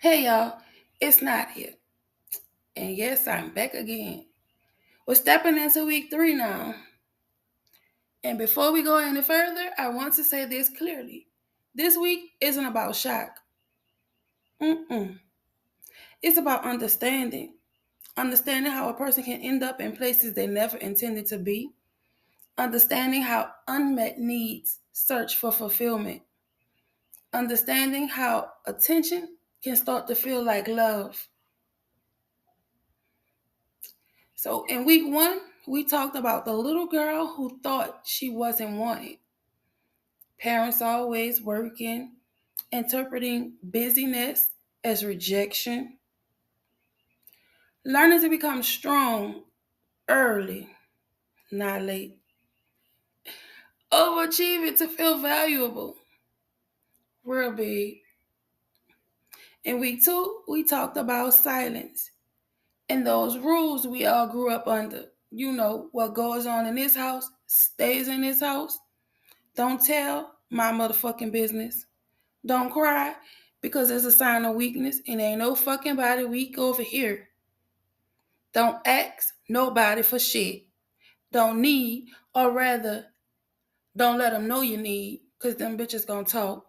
Hey y'all, it's not here. And yes, I'm back again. We're stepping into week 3 now. And before we go any further, I want to say this clearly. This week isn't about shock. Mm-mm. It's about understanding. Understanding how a person can end up in places they never intended to be. Understanding how unmet needs search for fulfillment. Understanding how attention can start to feel like love. So in week 1, we talked about the little girl who thought she wasn't wanted. Parents always working, interpreting busyness as rejection, learning to become strong early, not late, overachieving to feel valuable, real big. In week 2, we talked about silence and those rules we all grew up under. You know, what goes on in this house stays in this house. Don't tell my motherfucking business. Don't cry because it's a sign of weakness and ain't no fucking body weak over here. Don't ask nobody for shit. Don't need, or rather, don't let them know you need because them bitches gonna talk.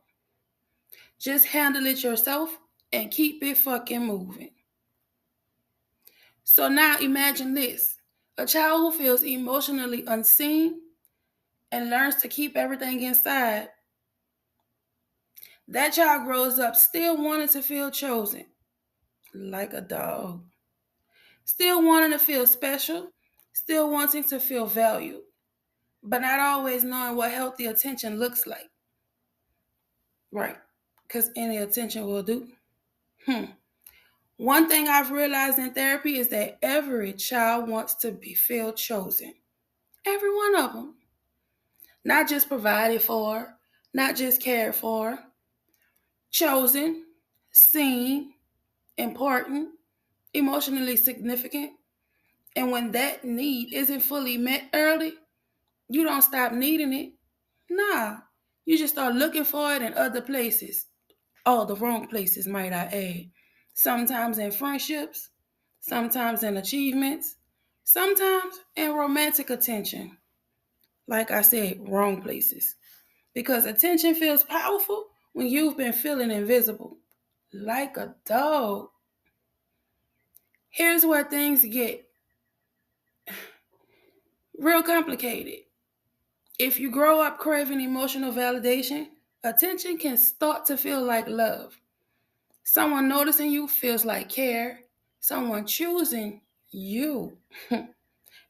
Just handle it yourself and keep it fucking moving. So now imagine this. A child who feels emotionally unseen and learns to keep everything inside. That child grows up still wanting to feel chosen, like a dog. Still wanting to feel special, still wanting to feel valued, but not always knowing what healthy attention looks like. Right. Because any attention will do. Hmm. One thing I've realized in therapy is that every child wants to be feel chosen. Every one of them. Not just provided for, not just cared for, chosen, seen, important, emotionally significant. And when that need isn't fully met early, you don't stop needing it. Nah, you just start looking for it in other places. All the wrong places, might I add. Sometimes in friendships, sometimes in achievements, sometimes in romantic attention. Like I said, wrong places. Because attention feels powerful when you've been feeling invisible. Like a dog. Here's where things get real complicated. If you grow up craving emotional validation, attention can start to feel like love. Someone noticing you feels like care. Someone choosing you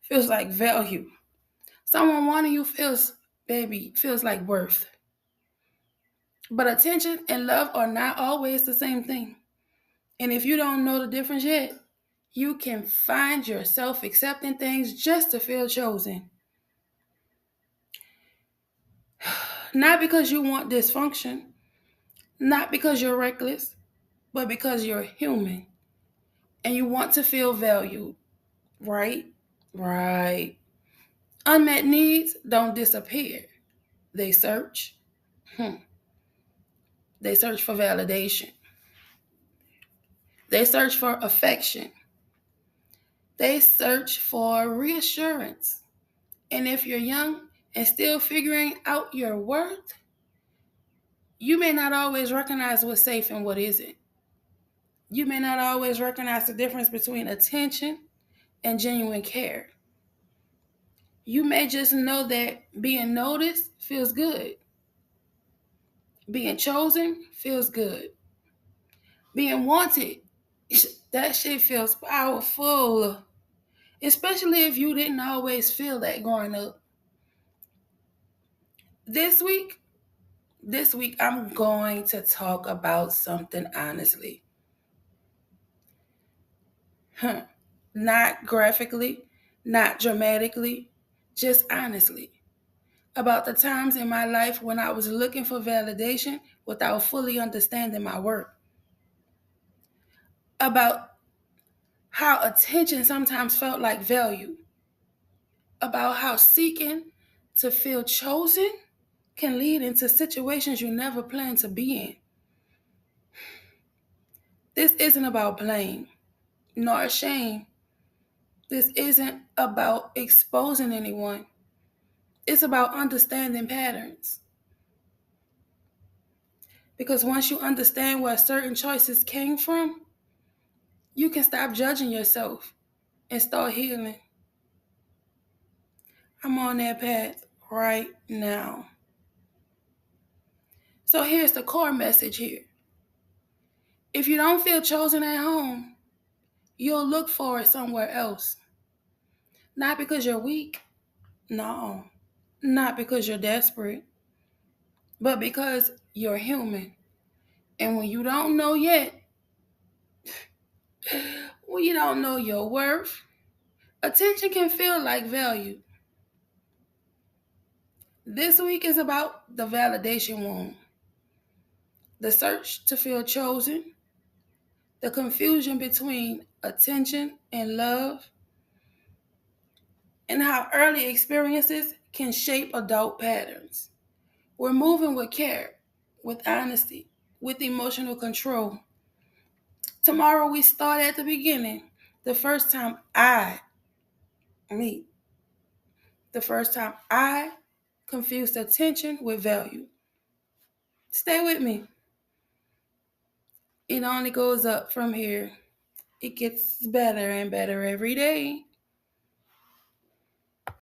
feels like value. Someone wanting you feels like worth. But attention and love are not always the same thing. And if you don't know the difference yet, you can find yourself accepting things just to feel chosen. Not because you want dysfunction, not because you're reckless, but because you're human and you want to feel valued, right? Right. Unmet needs don't disappear. They search. Hmm. They search for validation. They search for affection. They search for reassurance. And if you're young and still figuring out your worth, you may not always recognize what's safe and what isn't. You may not always recognize the difference between attention and genuine care. You may just know that being noticed feels good. Being chosen feels good. Being wanted, that shit feels powerful. Especially if you didn't always feel that growing up. This week, this week I'm going to talk about something honestly. Huh. Not graphically, not dramatically, just honestly. About the times in my life when I was looking for validation without fully understanding my worth. About how attention sometimes felt like value. About how seeking to feel chosen can lead into situations you never planned to be in. This isn't about blame nor shame. This isn't about exposing anyone. It's about understanding patterns. Because once you understand where certain choices came from, you can stop judging yourself and start healing. I'm on that path right now. So here's the core message here. If you don't feel chosen at home, you'll look for it somewhere else. Not because you're weak, no. Not because you're desperate, but because you're human. And when you don't know yet, when you don't know your worth, attention can feel like value. This week is about the validation wound, the search to feel chosen, the confusion between attention and love, and how early experiences can shape adult patterns. We're moving with care, with honesty, with emotional control. Tomorrow we start at the beginning. The first time me, the first time I confused attention with value. Stay with me. It only goes up from here. It gets better and better every day.